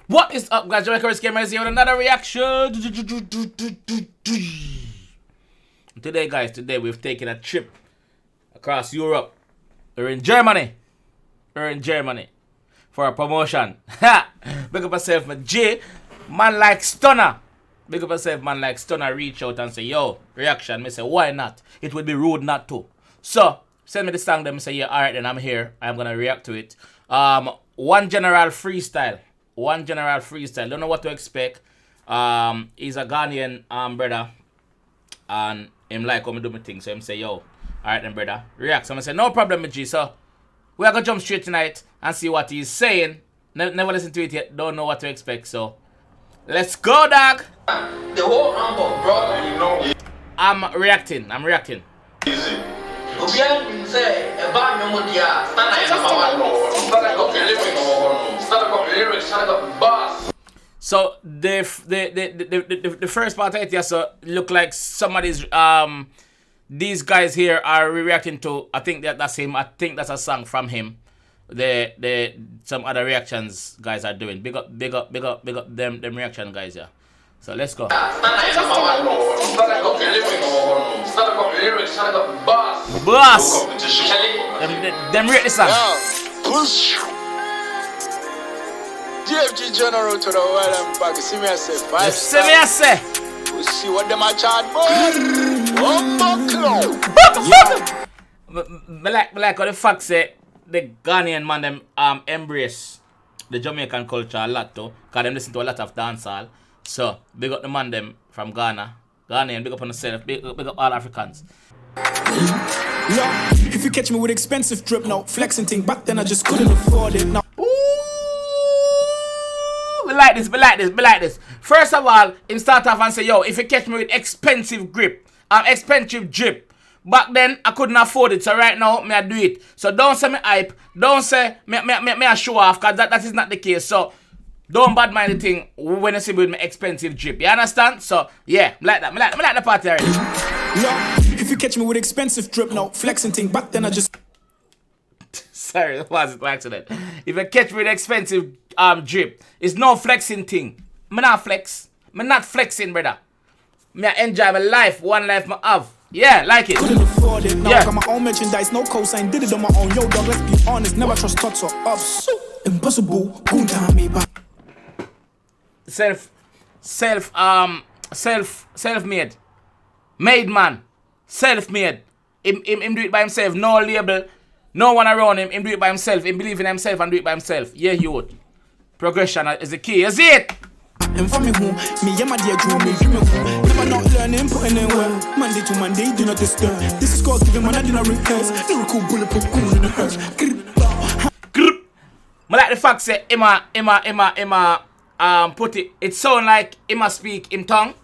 What is up, guys? JAMAICA'S gamers here with another reaction. Today, guys, we've taken a trip across Europe. We're in Germany. For a promotion. Ha! Big up yourself, my J. ManLikeStunna. Big up yourself, ManLikeStunna. Reach out and say, yo, reaction. Me say, why not? It would be rude not to. So, send me the song, then say, yeah, alright, then I'm here. I'm gonna react to it. 1GENERAL Freestyle. 1GENERAL Freestyle. Don't know what to expect. He's a Ghanaian brother. And him like how me do my thing. So him say, yo, alright then, brother. React. So I'm say, no problem, G. So we are gonna jump straight tonight and see what he's saying. Never listen to it yet. Don't know what to expect. So let's go, dog. The whole humble, bro. You know. I'm reacting. Easy. So the first part of it, yeah, so look like somebody's these guys here are reacting to. I think that's him. I think that's a song from him. Some other reactions guys are doing. Big up them reaction guys, yeah. So let's go. Boss. Them rate this song. Push. JFG General to the world and back. See me I say five. See me I say. We see what them a chat boy. Me like how the fact say the Ghanaian man them embrace the Jamaican culture a lot too. Cause them listen to a lot of dancehall. So big up the man them from Ghana. Ghanaian, big up on yourself, big up all Africans. Yeah, if you catch me with expensive drip now, flexing thing back then I just couldn't afford it now. We like this. First of all, him start off and say, yo, if you catch me with expensive drip, back then I couldn't afford it, so right now me I do it. So don't say me hype, don't say me I show off, cause that is not the case. So don't bad mind the thing when you see me with my expensive drip. You understand? So yeah, me like the party already. Yeah, if you catch me with expensive drip now, flexing thing back then I just sorry, that was an accident. If you catch me with expensive drip, it's no flexing thing. Me not flex. Me not flexing, brother. Me I enjoy my life, one life me have. Yeah, like it. Couldn't afford it. Now I got my own merchandise, no cosign, did it on my own. Yo, dog, let's be honest, never trust thoughts or ups. Impossible, goon time me back. Self-made. Made man. Self-made. Him do it by himself. No label. No one around him. Him do it by himself. Him believe in himself and do it by himself. Yeah, youth. Progression is the key. Is it? And for me home, me and my dear dream, never not learning, putting in work. Monday to Monday, do not disturb. This is called giving man, I do not request. Lyrical bulletproof, cool in the hearse. I like the fact say Emma put it sound like Emma speak in tongue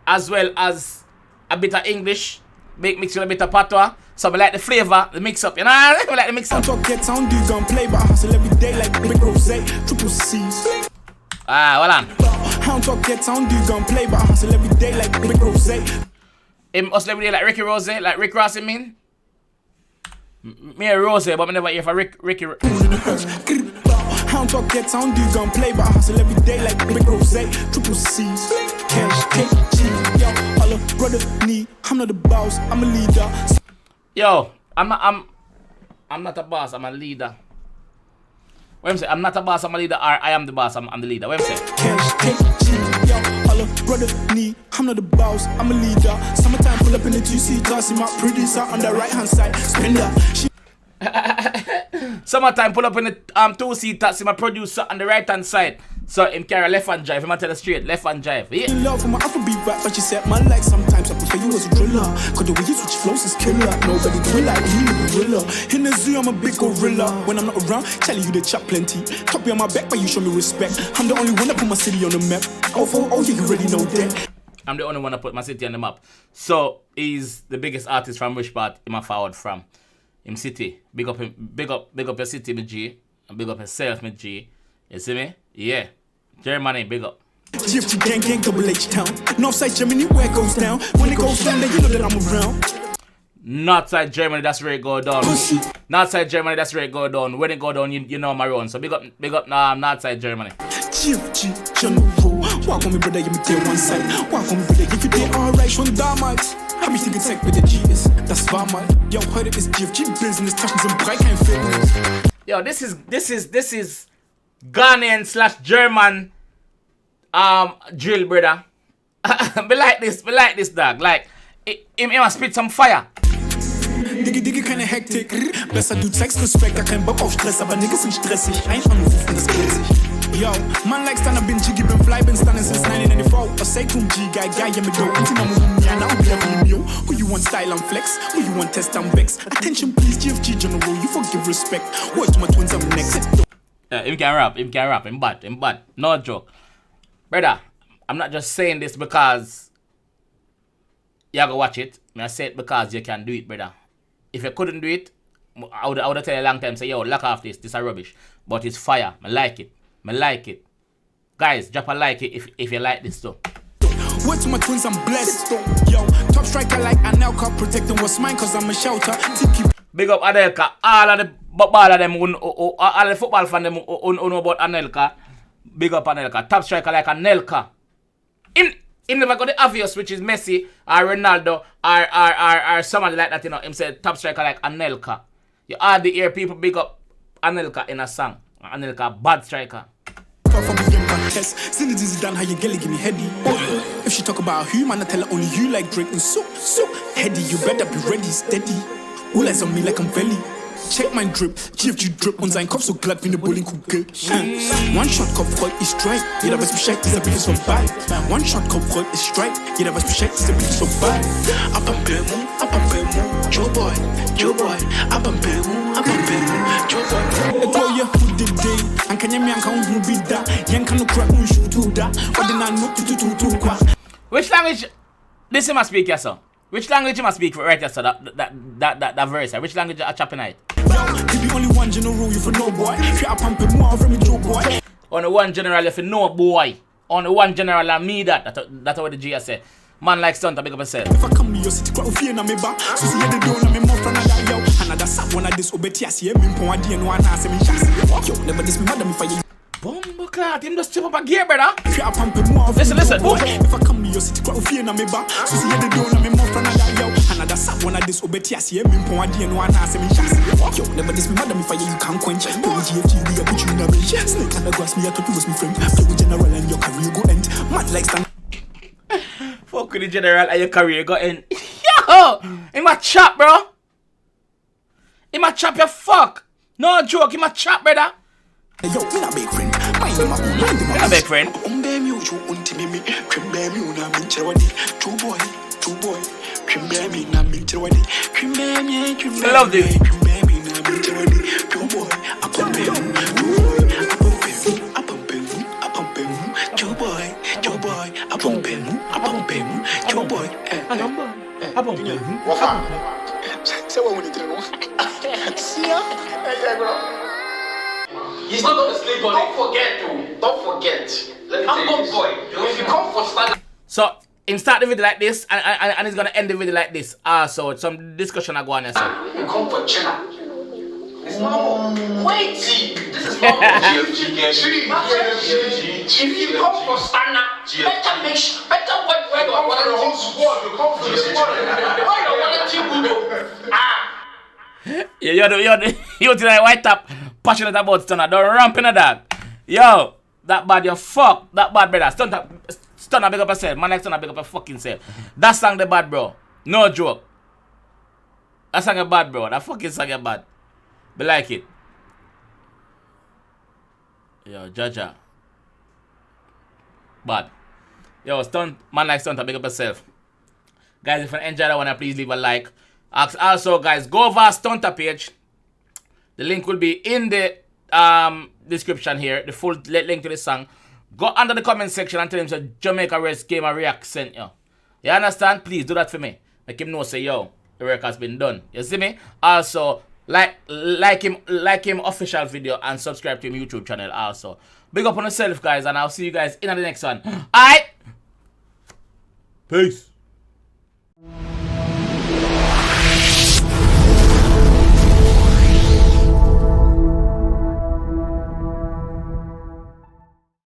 as well as a bit of English, mix with a bit of patois. So I like the flavor, the mix up, you know. I like the mix up. Talk get sound, dudes gon' play, but I hustle every day like big rosé, triple C's. Hold on. Hound talk get sound, dudes gon' play, but I hustle every day like big rosé. Him hustle every day like Ricky Rose, like Rick Ross, you mean? Me a Rose, but I never hear for Ricky. Hound talk get sound, dudes gon' play, but I hustle every day like big rosé, triple C's. Cash, cake, cheese, yo, all a brother need. I'm not the boss, I'm a leader. Yo, I'm not a boss, I'm a leader. What I'm saying? I'm not a boss, I'm a leader, or I am the boss, I'm the leader. What I'm saying? Cash, cake, cheese, yo, all a brother need. I'm not the boss, I'm a leader. Summertime pull up in the 2-seater, see my producer on the right hand side. Spender. Summertime pull up in the 2-seater, see my producer on the right hand side. So him carry left hand drive, him tell her straight, left hand drive. Yeah. In love for my Afrobeat rap, but she said, man, like sometimes I prefer you as a driller. Cause the way you switch flows is killer. Nobody do it like you, gorilla. In the zoo, I'm a big gorilla. When I'm not around, Charlie, you the chat plenty. Top you on my back, but you show me respect. I'm the only one that put my city on the map. Oh, yeah, you already know that. I'm the only one that put my city on the map. So he's the biggest artist from which part him a forward from. Him city. Big up your city, my G. And big up yourself, my G. You see me? Yeah. Germany, big up. GFG gang, double H town. Northside Germany, where it goes down. When it goes down, then you know that I'm around. Northside Germany, that's where it go down. Northside Germany, that's where it go down. When it go down, you know I'm around. So big up Northside Germany. GFG, General. Walk on me, brother, you me there one side. Walk on me, brother, if you did alright, show damals. Hab ich die gezeigt mit der GS, das war mal. Yo, heute ist GFG Business, Taschen sind breit, kein Fitness. Yo, this is Ghanaian / German drill, brother. Be like this, dog. Like, him must spit some fire. Digga, keine Hektik. Besser du zeigst Respekt, gar kein Bock auf Stress, aber Niggas sind stressig. Ein Anruf und das geht sich. Yo, ManLikeStunna bin Jiggy, bin fly, bin stunning since 1994. I say 𝐁𝐑𝐄𝐀𝐊𝐃, guy, yeah, me do. Until I'm moving, yeah, now we have you. Who you want style and flex? Who you want test and vex? Attention, please, GFG General, you forgive respect. Word to my twins, I'm next. Him can rap, him bad. No joke. Brother, I'm not just saying this because you go watch it. I say it because you can do it, brother. If you couldn't do it, I would tell you a long time, say, yo, lock off this is rubbish. But it's fire. I like it. Guys, drop a like it if you like this too. Word to my twins, I'm blessed. Yo, top striker like Anelka, protecting what's mine cause I'm a shelter. Big up Anelka. All of the ball of them, all the football fan them who know about Anelka. Big up Anelka. Top striker like Anelka. Him never got the obvious, which is Messi or Ronaldo or somebody like that, you know. Him said top striker like Anelka. You hardly hear people big up Anelka in a song. Anelka, bad striker. If she talk about who, man, I tell her only you like Drake and so heady. You better be ready, steady. All eyes on me like I'm belly. Check mein Drip, GFG Drip und sein Kopf so glatt wie ne Bowlingkugel. One-Shot-Kopf rollt, ich strike. Jeder weiß Bescheid, dieser Beef ist vorbei. One-Shot-Kopf rollt, ich strike. Jeder weiß Bescheid, dieser Beef ist vorbei. Up am Bemo, Joe Boy, up am Bemo, Joe Boy. I tell you who did day, and can you me anka unhu bida, yanka no crack no shoot to da, what did I know to kwa. Which language this must speak, yes sir? Which language you must speak right here, sir? That verse, which language are chopping it? You be only one general, you for no boy. If you pump it more from me, Joe boy. Only one general, if you know boy. Only one general, and me that's what the G say. ManLikeStunna, big up yourself. If I come to your city, quite a fear na me ba. So see the door na me more from another yo. Another sap one of this obetias here. Me pon adi and one answer me chassis. Yo, never this me madam if I. Bombo clat, him just chip up a gear, brother. Listen. If I come to your city, quite a fear na me ba. So see the door na me more from another yo. Another sap one of this obetias here. Me pon adi and one answer me chassis. Yo, never this me madam if I you can't quench. Play with GFG, we put you in a bench. Snake and the grass, me I thought you was my friend. Play with general and your career go end. ManLikeStunna. Fuck with the general and your career go end. Yo! In my chop, bro. In my chop, you fuck. No joke, in my chop, brother. Yo, we not big friend. You're a big friend. I love this. He's not gonna sleep on it. Don't forget. I'm good boy. If you come for stand. So, him start the video like this, and he's gonna end the video like this. So some discussion I go on here, so. You come for China. It's normal. Wait. This is normal. If you come for Stunna, better make sure, better work on one of the whole squad. You come for the squad. Why don't want to team You're tonight white top, passionate about Stunna. Don't ramp in a dog. Yo, that bad, you fuck. That bad, brother. Stunna big up yourself. ManLikeStunna big up your fucking self. That song the bad, bro. No joke. That song is bad, bro. That fucking song is bad. Be like it. Yo, Jaja. Bad. Yo, ManLikeStunna big up yourself. Guys, if you enjoyed that one, please leave a like. Also, guys, go over our Stunna page. The link will be in the description here. The full link to the song. Go under the comment section and tell him so JAMAICA'S Game a React sent you. You understand? Please do that for me. Make him know say yo, the work has been done. You see me? Also, like him official video and subscribe to him YouTube channel also. Big up on yourself, guys, and I'll see you guys in the next one. Alright? Peace.